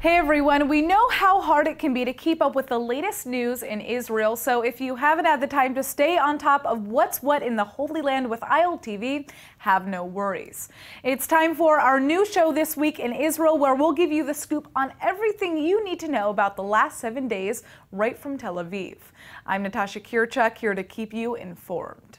Hey everyone, we know how hard it can be to keep up with the latest news in Israel, so if you haven't had the time to stay on top of what's what in the Holy Land with ILTV, have no worries. It's time for our new show this week in Israel, where we'll give you the scoop on everything you need to know about the last 7 days right from Tel Aviv. I'm Natasha Kirchuk, here to keep you informed.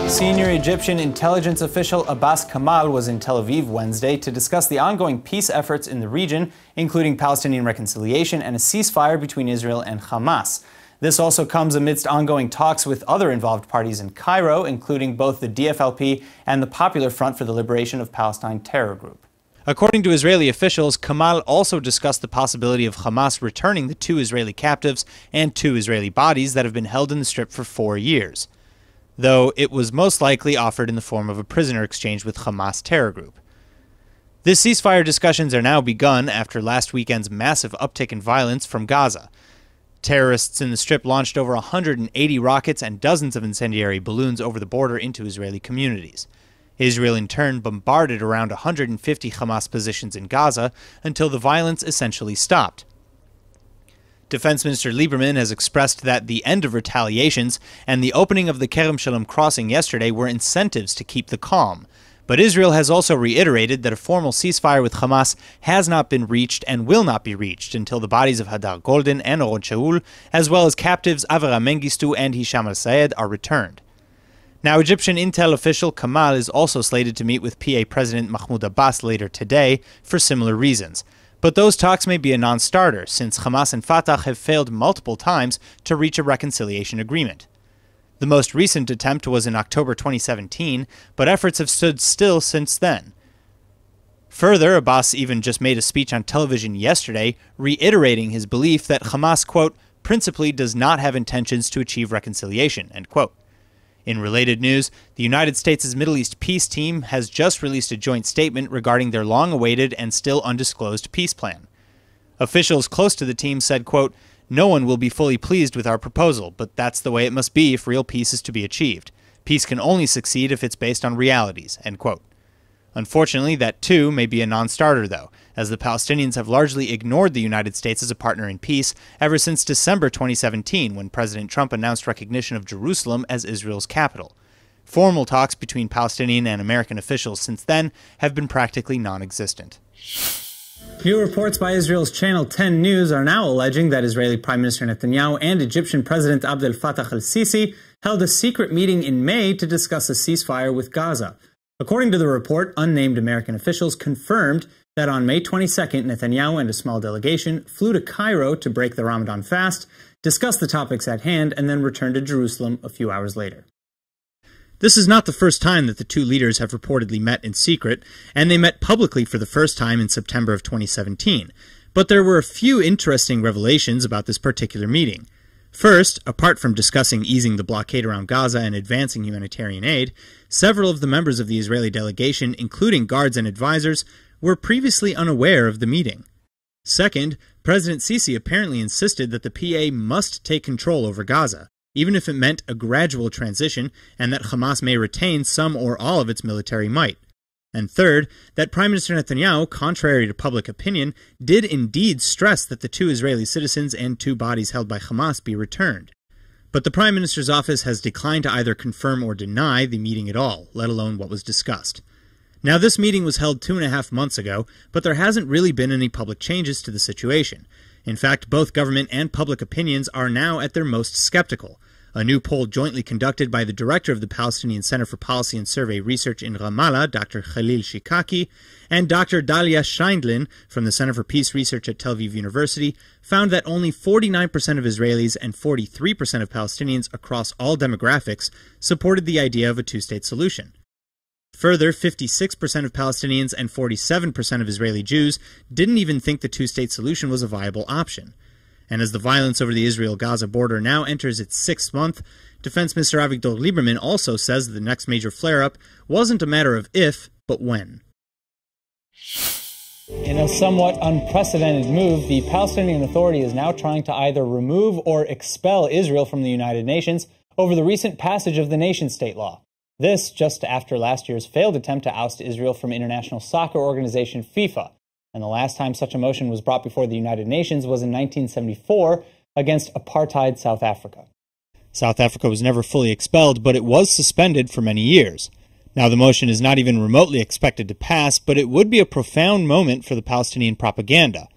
Senior Egyptian intelligence official Abbas Kamal was in Tel Aviv Wednesday to discuss the ongoing peace efforts in the region, including Palestinian reconciliation and a ceasefire between Israel and Hamas. This also comes amidst ongoing talks with other involved parties in Cairo, including both the DFLP and the Popular Front for the Liberation of Palestine terror group. According to Israeli officials, Kamal also discussed the possibility of Hamas returning the 2 Israeli captives and 2 Israeli bodies that have been held in the Strip for 4 years, though it was most likely offered in the form of a prisoner exchange with Hamas terror group. The ceasefire discussions are now begun after last weekend's massive uptick in violence from Gaza. Terrorists in the Strip launched over 180 rockets and dozens of incendiary balloons over the border into Israeli communities. Israel in turn bombarded around 150 Hamas positions in Gaza until the violence essentially stopped. Defense Minister Lieberman has expressed that the end of retaliations and the opening of the Kerem Shalom crossing yesterday were incentives to keep the calm. But Israel has also reiterated that a formal ceasefire with Hamas has not been reached and will not be reached until the bodies of Hadar Golden and Oron Shaul, as well as captives Avera Mengistu and Hisham al-Sayed, are returned. Now, Egyptian intel official Kamal is also slated to meet with PA President Mahmoud Abbas later today for similar reasons. But those talks may be a non-starter, since Hamas and Fatah have failed multiple times to reach a reconciliation agreement. The most recent attempt was in October 2017, but efforts have stood still since then. Further, Abbas even just made a speech on television yesterday, reiterating his belief that Hamas, quote, principally does not have intentions to achieve reconciliation, end quote. In related news, the United States' Middle East peace team has just released a joint statement regarding their long-awaited and still undisclosed peace plan. Officials close to the team said, quote, no one will be fully pleased with our proposal, but that's the way it must be if real peace is to be achieved. Peace can only succeed if it's based on realities, end quote. Unfortunately, that too may be a non-starter, though, as the Palestinians have largely ignored the United States as a partner in peace ever since December 2017, when President Trump announced recognition of Jerusalem as Israel's capital. Formal talks between Palestinian and American officials since then have been practically non-existent. New reports by Israel's Channel 10 News are now alleging that Israeli Prime Minister Netanyahu and Egyptian President Abdel Fattah al-Sisi held a secret meeting in May to discuss a ceasefire with Gaza. According to the report, unnamed American officials confirmed that on May 22nd, Netanyahu and a small delegation flew to Cairo to break the Ramadan fast, discuss the topics at hand, and then return to Jerusalem a few hours later. This is not the first time that the two leaders have reportedly met in secret, and they met publicly for the first time in September of 2017. But there were a few interesting revelations about this particular meeting. First, apart from discussing easing the blockade around Gaza and advancing humanitarian aid, several of the members of the Israeli delegation, including guards and advisors, were previously unaware of the meeting. Second, President Sisi apparently insisted that the PA must take control over Gaza, even if it meant a gradual transition and that Hamas may retain some or all of its military might. And third, that Prime Minister Netanyahu, contrary to public opinion, did indeed stress that the 2 Israeli citizens and 2 bodies held by Hamas be returned. But the Prime Minister's office has declined to either confirm or deny the meeting at all, let alone what was discussed. Now, this meeting was held 2.5 months ago, but there hasn't really been any public changes to the situation. In fact, both government and public opinions are now at their most skeptical. A new poll jointly conducted by the director of the Palestinian Center for Policy and Survey Research in Ramallah, Dr. Khalil Shikaki, and Dr. Dalia Scheindlin from the Center for Peace Research at Tel Aviv University found that only 49% of Israelis and 43% of Palestinians across all demographics supported the idea of a two-state solution. Further, 56% of Palestinians and 47% of Israeli Jews didn't even think the two-state solution was a viable option. And as the violence over the Israel-Gaza border now enters its 6th month, Defense Minister Avigdor Lieberman also says that the next major flare-up wasn't a matter of if, but when. In a somewhat unprecedented move, the Palestinian Authority is now trying to either remove or expel Israel from the United Nations over the recent passage of the nation-state law. This just after last year's failed attempt to oust Israel from international soccer organization FIFA. and the last time such a motion was brought before the United Nations was in 1974 against apartheid South Africa. South Africa was never fully expelled, but it was suspended for many years. Now, the motion is not even remotely expected to pass, but it would be a profound moment for the Palestinian propaganda.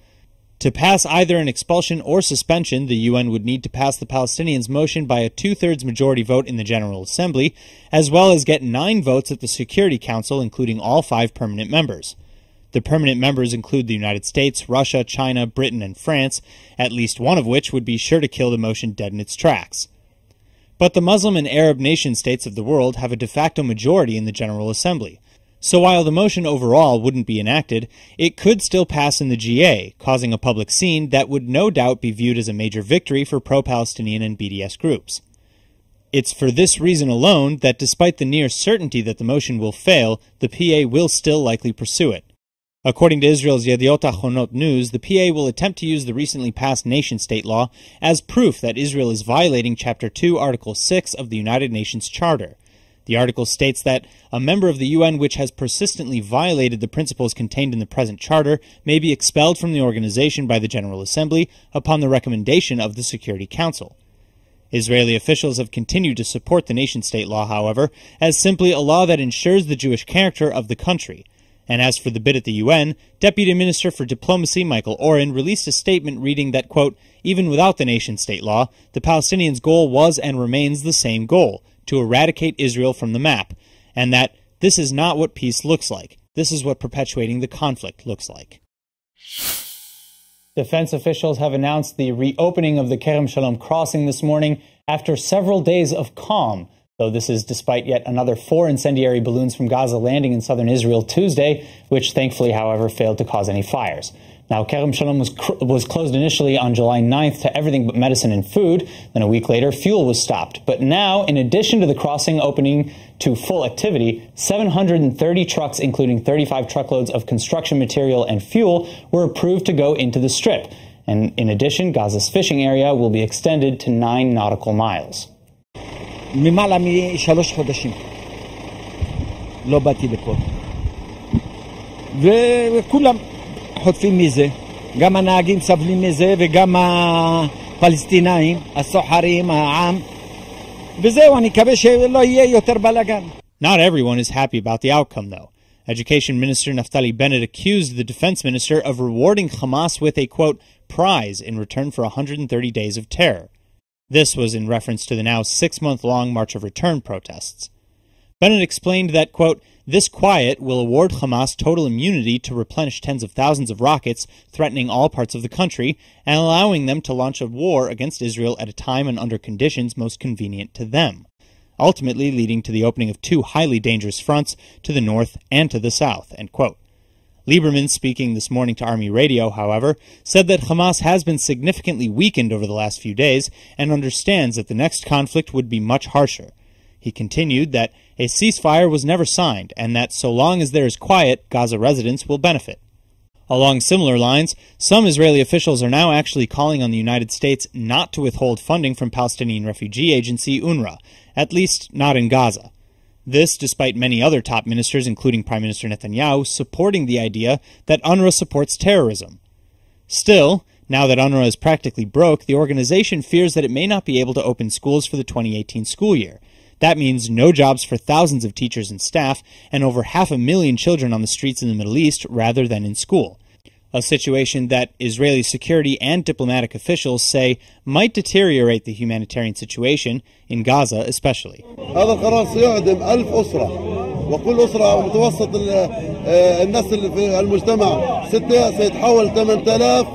To pass either an expulsion or suspension, the UN would need to pass the Palestinians' motion by a 2/3 majority vote in the General Assembly, as well as get 9 votes at the Security Council, including all 5 permanent members. The permanent members include the United States, Russia, China, Britain, and France, at least one of which would be sure to kill the motion dead in its tracks. But the Muslim and Arab nation-states of the world have a de facto majority in the General Assembly. So while the motion overall wouldn't be enacted, it could still pass in the GA, causing a public scene that would no doubt be viewed as a major victory for pro-Palestinian and BDS groups. It's for this reason alone that despite the near certainty that the motion will fail, the PA will still likely pursue it. According to Israel's Yediot Ahronot News, the PA will attempt to use the recently passed nation-state law as proof that Israel is violating Chapter 2, Article 6 of the United Nations Charter. The article states that a member of the UN which has persistently violated the principles contained in the present charter may be expelled from the organization by the General Assembly upon the recommendation of the Security Council. Israeli officials have continued to support the nation-state law, however, as simply a law that ensures the Jewish character of the country. And as for the bid at the UN, Deputy Minister for Diplomacy Michael Oren released a statement reading that, quote, even without the nation-state law, the Palestinians' goal was and remains the same goal, to eradicate Israel from the map, and that this is not what peace looks like. This is what perpetuating the conflict looks like. Defense officials have announced the reopening of the Kerem Shalom crossing this morning after several days of calm, though this is despite yet another 4 incendiary balloons from Gaza landing in southern Israel Tuesday, which thankfully, however, failed to cause any fires. Now, Kerem Shalom was closed initially on July 9th to everything but medicine and food. Then a week later, fuel was stopped. But now, in addition to the crossing opening to full activity, 730 trucks, including 35 truckloads of construction material and fuel, were approved to go into the strip. And in addition, Gaza's fishing area will be extended to 9 nautical miles. ממעלה מ3 חודשים לא באתי לפה וכולם חוטפים מזה, גם הנהגים סבלים מזה וגם הפלסטינאים, הסוחרים, העם, וזהו, אני מקווה שלא יהיה יותר בלגן. Not everyone is happy about the outcome, though. Education Minister Naftali Bennett accused the Defense Minister of rewarding Hamas with a, quote, prize in return for 130 days of terror. This was in reference to the now 6-month-long March of Return protests. Bennett explained that, quote, this quiet will award Hamas total immunity to replenish tens of thousands of rockets threatening all parts of the country and allowing them to launch a war against Israel at a time and under conditions most convenient to them, ultimately leading to the opening of 2 highly dangerous fronts to the north and to the south, end quote. Lieberman, speaking this morning to Army Radio, however, said that Hamas has been significantly weakened over the last few days and understands that the next conflict would be much harsher. He continued that a ceasefire was never signed and that so long as there is quiet, Gaza residents will benefit. Along similar lines, some Israeli officials are now actually calling on the United States not to withhold funding from Palestinian refugee agency UNRWA, at least not in Gaza. This despite many other top ministers, including Prime Minister Netanyahu, supporting the idea that UNRWA supports terrorism. Still, now that UNRWA is practically broke, the organization fears that it may not be able to open schools for the 2018 school year. That means no jobs for thousands of teachers and staff, and over 500,000 children on the streets in the Middle East rather than in school. A situation that Israeli security and diplomatic officials say might deteriorate the humanitarian situation, in Gaza especially. هذا القرار سيعدم 1000 أسرة وكل أسرة متوسط الناس اللي في المجتمع 6 سيتحول 8000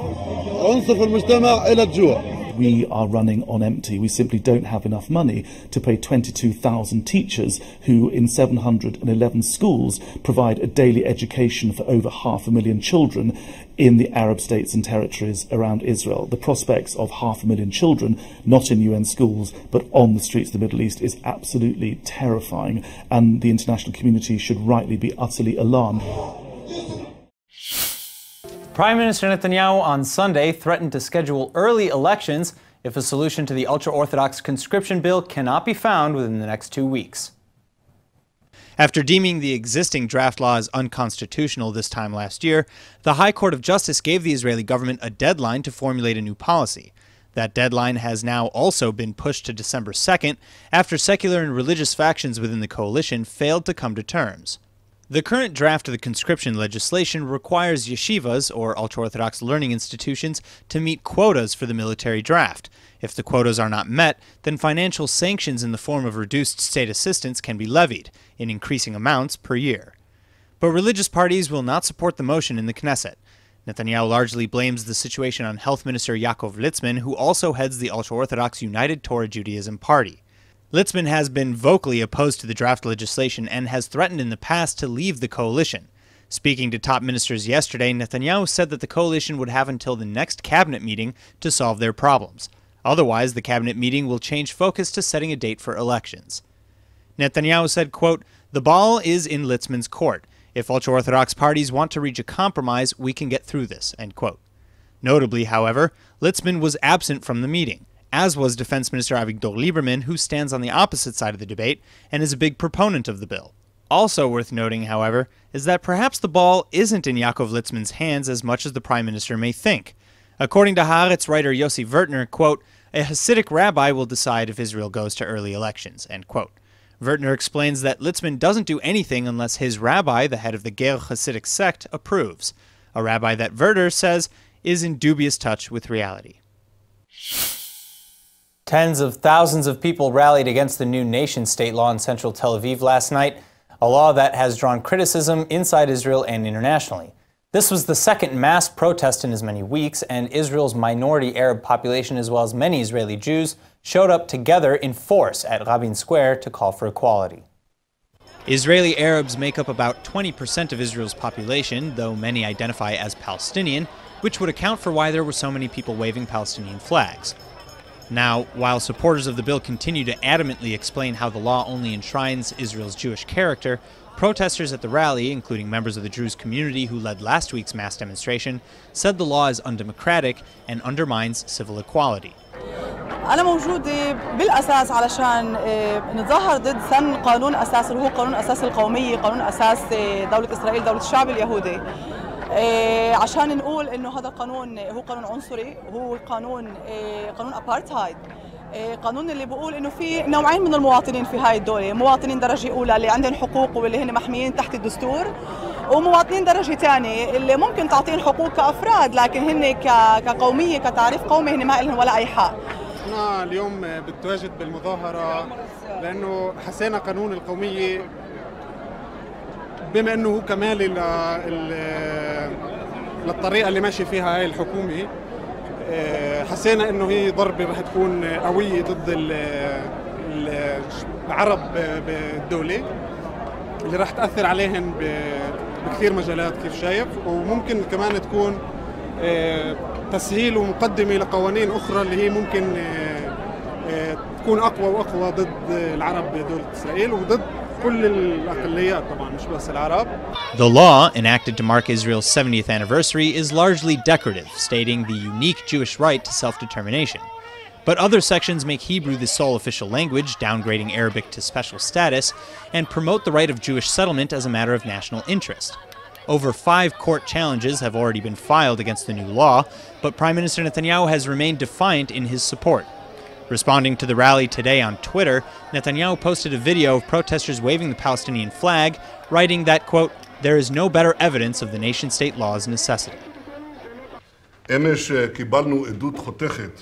عنصر في المجتمع إلى الجوع. We are running on empty. We simply don't have enough money to pay 22,000 teachers who in 711 schools provide a daily education for over 500,000 children in the Arab states and territories around Israel. The prospects of 500,000 children not in UN schools but on the streets of the Middle East is absolutely terrifying, and the international community should rightly be utterly alarmed. Prime Minister Netanyahu on Sunday threatened to schedule early elections if a solution to the ultra-Orthodox conscription bill cannot be found within the next 2 weeks. After deeming the existing draft law as unconstitutional this time last year, the High Court of Justice gave the Israeli government a deadline to formulate a new policy. That deadline has now also been pushed to December 2nd after secular and religious factions within the coalition failed to come to terms. The current draft of the conscription legislation requires yeshivas, or ultra-Orthodox learning institutions, to meet quotas for the military draft. If the quotas are not met, then financial sanctions in the form of reduced state assistance can be levied, in increasing amounts per year. But religious parties will not support the motion in the Knesset. Netanyahu largely blames the situation on Health Minister Yaakov Litzman, who also heads the ultra-Orthodox United Torah Judaism Party. Litzman has been vocally opposed to the draft legislation and has threatened in the past to leave the coalition. Speaking to top ministers yesterday, Netanyahu said that the coalition would have until the next cabinet meeting to solve their problems. Otherwise, the cabinet meeting will change focus to setting a date for elections. Netanyahu said, quote, "The ball is in Litzman's court. If ultra-Orthodox parties want to reach a compromise, we can get through this," end quote. Notably, however, Litzman was absent from the meeting, as was Defense Minister Avigdor Lieberman, who stands on the opposite side of the debate and is a big proponent of the bill. Also worth noting, however, is that perhaps the ball isn't in Yaakov Litzman's hands as much as the Prime Minister may think. According to Haaretz writer Yossi Vertner, quote, "A Hasidic rabbi will decide if Israel goes to early elections," end quote. Vertner explains that Litzman doesn't do anything unless his rabbi, the head of the Ger Hasidic sect, approves, a rabbi that Vertner says is in dubious touch with reality. Tens of thousands of people rallied against the new nation-state law in central Tel Aviv last night, a law that has drawn criticism inside Israel and internationally. This was the second mass protest in as many weeks, and Israel's minority Arab population, as well as many Israeli Jews, showed up together in force at Rabin Square to call for equality. Israeli Arabs make up about 20% of Israel's population, though many identify as Palestinian, which would account for why there were so many people waving Palestinian flags. Now, while supporters of the bill continue to adamantly explain how the law only enshrines Israel's Jewish character, protesters at the rally, including members of the Druze community who led last week's mass demonstration, said the law is undemocratic and undermines civil equality. أنا موجودة بالأساس علشان نتظاهر ضد سن قانون أساس اللي هو قانون أساس القومية، قانون أساس دولة إسرائيل، دولة الشعب اليهودي. عشان نقول إنه هذا القانون هو قانون عنصري، هو قانون أبارتهايد. قانون اللي بيقول إنه في نوعين من المواطنين في هاي الدولة، مواطنين درجة أولى اللي عندهم حقوق واللي هن محميين تحت الدستور، ومواطنين درجة ثانية اللي ممكن تعطيهم حقوق كأفراد لكن هن كقومية كتعريف قومي هن ما لهم ولا أي حق. احنا اليوم بنتواجد بالمظاهرة لأنه حسينا قانون القومية بما أنه هو كمال للطريقة اللي ماشي فيها هاي الحكومة، حسينا أنه هي ضربة رح تكون قوية ضد العرب بالدولة اللي رح تأثر عليهم بكثير مجالات كيف شايف، وممكن كمان تكون تسهيل ومقدمة لقوانين أخرى اللي هي ممكن تكون أقوى وأقوى ضد العرب بدولة إسرائيل وضد كل الأقليات طبعا مش بس العرب. The law, enacted to mark Israel's 70th anniversary, is largely decorative, stating the unique Jewish right to self-determination. But other sections make Hebrew the sole official language, downgrading Arabic to special status, and promote the right of Jewish settlement as a matter of national interest. Over 5 court challenges have already been filed against the new law, but Prime Minister Netanyahu has remained defiant in his support. Responding to the rally today on Twitter, Netanyahu posted a video of protesters waving the Palestinian flag, writing that, quote, "There is no better evidence of the nation-state law's necessity." אמש קיבלנו עדות חותכת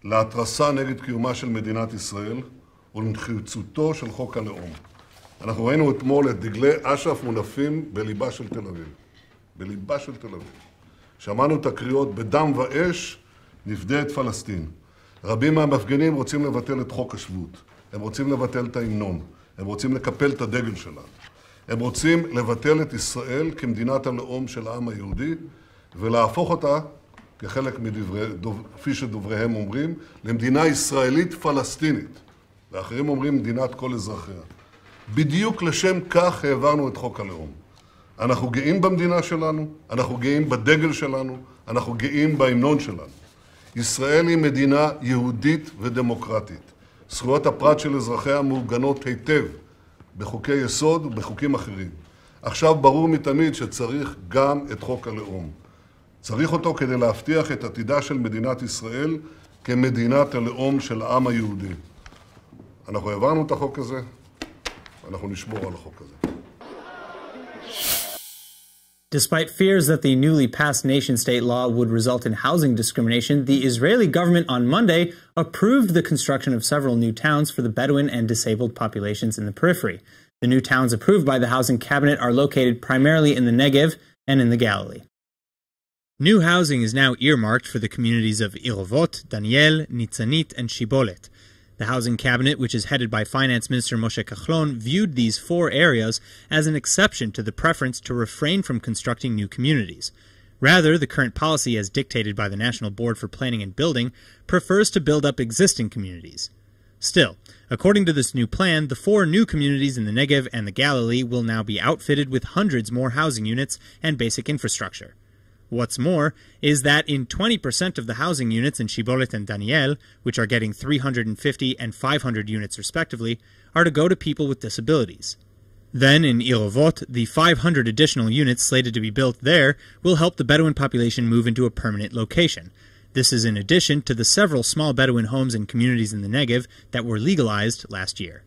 להתרסה נגד קיומה של מדינת ישראל ולנחיצותו של חוק הלאום. אנחנו ראינו אתמול את דגלי אש"ף מונפים בליבה של תל אביב. בליבה של תל אביב. שמענו את הקריאות בדם ואש נפדה את פלסטין. רבים מהמפגינים רוצים לבטל את חוק השבות. הם רוצים לבטל את ההמנון. הם רוצים לקפל את הדגל שלה. הם רוצים לבטל את ישראל כמדינת הלאום של העם היהודי ולהפוך אותה כחלק כפי שדובריהם אומרים, למדינה ישראלית פלסטינית. ואחרים אומרים מדינת כל אזרחיה. בדיוק לשם כך העברנו את חוק הלאום. אנחנו גאים במדינה שלנו, אנחנו גאים בדגל שלנו, אנחנו גאים בהמנון שלנו. ישראל היא מדינה יהודית ודמוקרטית. זכויות הפרט של אזרחיה מעוגנות היטב בחוקי יסוד ובחוקים אחרים. עכשיו ברור מתמיד שצריך גם את חוק הלאום. צריך אותו כדי להבטיח את עתידה של מדינת ישראל כמדינת הלאום של העם היהודי. אנחנו העברנו את החוק הזה, אנחנו נשמור על החוק הזה. Despite fears that the newly passed nation-state law would result in housing discrimination, the Israeli government on Monday approved the construction of several new towns for the Bedouin and disabled populations in the periphery. The new towns approved by the housing cabinet are located primarily in the Negev and in the Galilee. New housing is now earmarked for the communities of Irovot, Daniel, Nitzanit, and Shibolet. The Housing Cabinet, which is headed by Finance Minister Moshe Kachlon, viewed these 4 areas as an exception to the preference to refrain from constructing new communities. Rather, the current policy, as dictated by the National Board for Planning and Building, prefers to build up existing communities. Still, according to this new plan, the 4 new communities in the Negev and the Galilee will now be outfitted with hundreds more housing units and basic infrastructure. What's more is that in 20% of the housing units in Shibolet and Daniel, which are getting 350 and 500 units respectively, are to go to people with disabilities. Then in Irovot, the 500 additional units slated to be built there will help the Bedouin population move into a permanent location. This is in addition to the several small Bedouin homes and communities in the Negev that were legalized last year.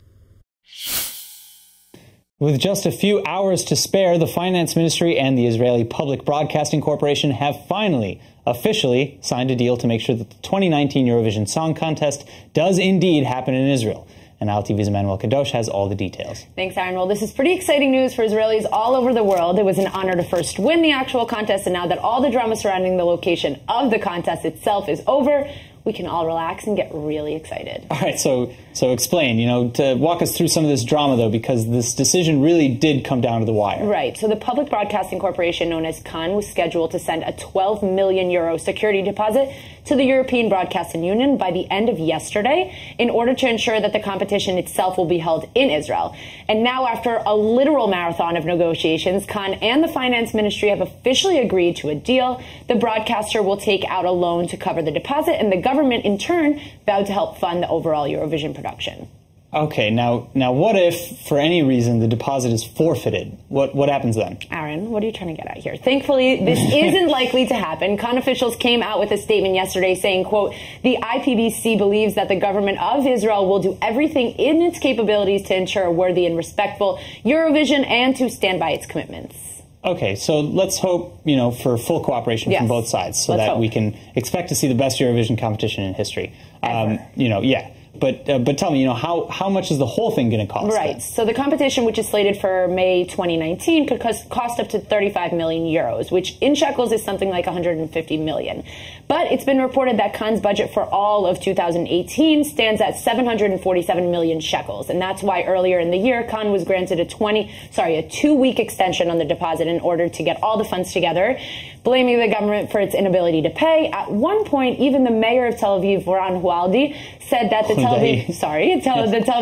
With just a few hours to spare, the Finance Ministry and the Israeli Public Broadcasting Corporation have finally, officially, signed a deal to make sure that the 2019 Eurovision Song Contest does indeed happen in Israel. And ILTV's Emmanuel Kadosh has all the details. Thanks, Aaron. Well, this is pretty exciting news for Israelis all over the world. It was an honor to first win the actual contest, and now that all the drama surrounding the location of the contest itself is over, we can all relax and get really excited. All right, so explain, to walk us through some of this drama, though, because this decision really did come down to the wire. Right. So the Public Broadcasting Corporation, known as Kan, was scheduled to send a 12 million euro security deposit to the European Broadcasting Union by the end of yesterday in order to ensure that the competition itself will be held in Israel. And now, after a literal marathon of negotiations, Kan and the Finance Ministry have officially agreed to a deal. The broadcaster will take out a loan to cover the deposit, and the government, in turn, vowed to help fund the overall Eurovision production. Okay, now what if, for any reason, the deposit is forfeited? What happens then? Aaron, what are you trying to get at here? Thankfully, this isn't likely to happen. Kan officials came out with a statement yesterday saying, quote, the IPBC believes that the government of Israel will do everything in its capabilities to ensure a worthy and respectful Eurovision and to stand by its commitments. Okay, so let's hope, for full cooperation from both sides so that we can expect to see the best Eurovision competition in history. Yeah. But tell me, how much is the whole thing going to cost? Right. So the competition, which is slated for May 2019, could cost up to 35 million euros, which in shekels is something like 150 million. But it's been reported that Kan's budget for all of 2018 stands at 747 million shekels. And that's why earlier in the year, Kan was granted a 2-week extension on the deposit in order to get all the funds together, blaming the government for its inability to pay. At one point, even the mayor of Tel Aviv, Ran Hualdi, said that the Tel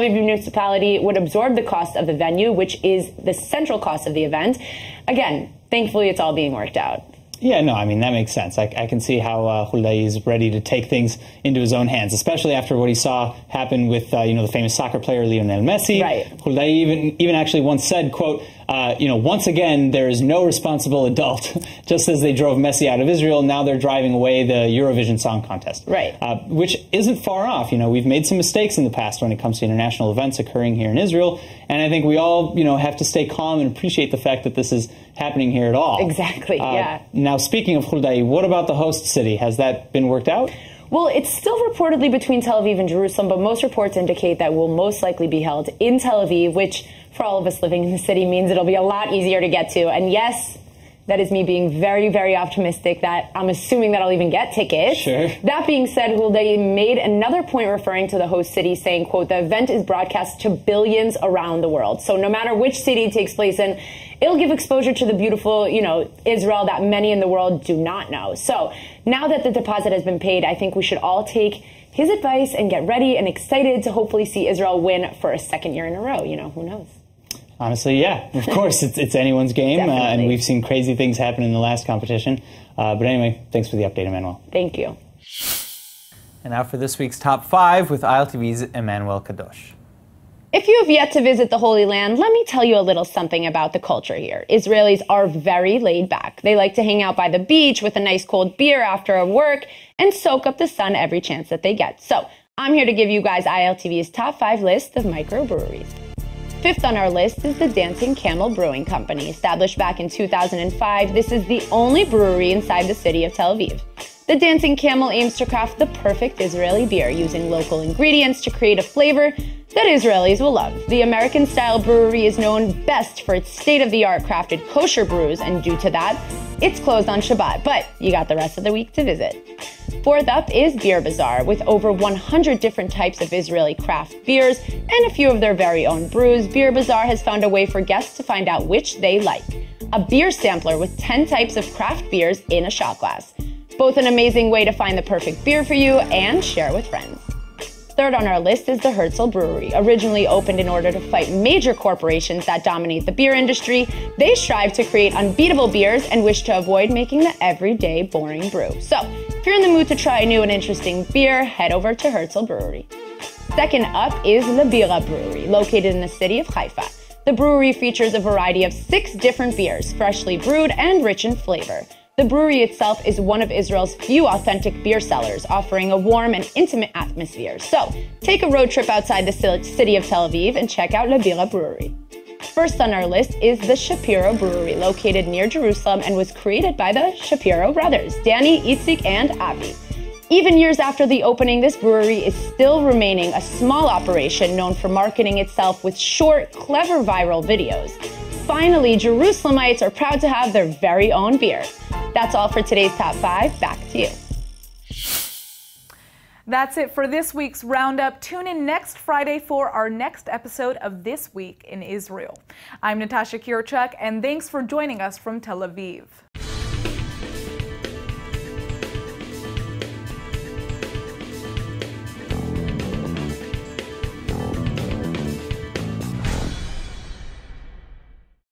Aviv municipality would absorb the cost of the venue, which is the central cost of the event. Again, thankfully, it's all being worked out. Yeah, no, I mean, that makes sense. I can see how Huldai is ready to take things into his own hands, especially after what he saw happen with, the famous soccer player Lionel Messi. Right. Huldai even actually once said, quote, once again, there is no responsible adult. Just as they drove Messi out of Israel, now they're driving away the Eurovision Song Contest. Right. Which isn't far off. We've made some mistakes in the past when it comes to international events occurring here in Israel. And I think we all, have to stay calm and appreciate the fact that this is happening here at all. Exactly, yeah. Now, speaking of Huldai, what about the host city? Has that been worked out? Well, it's still reportedly between Tel Aviv and Jerusalem, but most reports indicate that it will most likely be held in Tel Aviv, which for all of us living in the city means it'll be a lot easier to get to. And yes, that is me being very, very optimistic that I'm assuming that I'll even get tickets. Sure. That being said, Huldai made another point referring to the host city, saying, quote, the event is broadcast to billions around the world. So no matter which city it takes place in, it'll give exposure to the beautiful, Israel that many in the world do not know. So now that the deposit has been paid, I think we should all take his advice and get ready and excited to hopefully see Israel win for a second year in a row. Who knows? Honestly, yeah. Of course, it's anyone's game, and we've seen crazy things happen in the last competition. But anyway, thanks for the update, Emmanuel. Thank you. And now for this week's Top 5 with ILTV's Emmanuel Kadosh. If you have yet to visit the Holy Land, let me tell you a little something about the culture here. Israelis are very laid back. They like to hang out by the beach with a nice cold beer after work and soak up the sun every chance that they get. So I'm here to give you guys ILTV's top 5 list of microbreweries. Fifth on our list is the Dancing Camel Brewing Company. Established back in 2005, this is the only brewery inside the city of Tel Aviv. The Dancing Camel aims to craft the perfect Israeli beer using local ingredients to create a flavor that Israelis will love. The American-style brewery is known best for its state-of-the-art crafted kosher brews, and due to that, it's closed on Shabbat, but you got the rest of the week to visit. Fourth up is Beer Bazaar, with over 100 different types of Israeli craft beers and a few of their very own brews. Beer Bazaar has found a way for guests to find out which they like. A beer sampler with 10 types of craft beers in a shot glass. Both an amazing way to find the perfect beer for you and share with friends. Third on our list is the Herzl Brewery. Originally opened in order to fight major corporations that dominate the beer industry, they strive to create unbeatable beers and wish to avoid making the everyday boring brew. So, if you're in the mood to try a new and interesting beer, head over to Herzl Brewery. Second up is La Bira Brewery, located in the city of Haifa. The brewery features a variety of 6 different beers, freshly brewed and rich in flavor. The brewery itself is one of Israel's few authentic beer cellars, offering a warm and intimate atmosphere. So, take a road trip outside the city of Tel Aviv and check out La Bira Brewery. First on our list is the Shapiro Brewery, located near Jerusalem and was created by the Shapiro brothers, Danny, Itzik, and Avi. Even years after the opening, this brewery is still remaining a small operation known for marketing itself with short, clever viral videos. Finally, Jerusalemites are proud to have their very own beer. That's all for today's Top 5. Back to you. That's it for this week's Roundup. Tune in next Friday for our next episode of This Week in Israel. I'm Natasha Kirchuk, and thanks for joining us from Tel Aviv.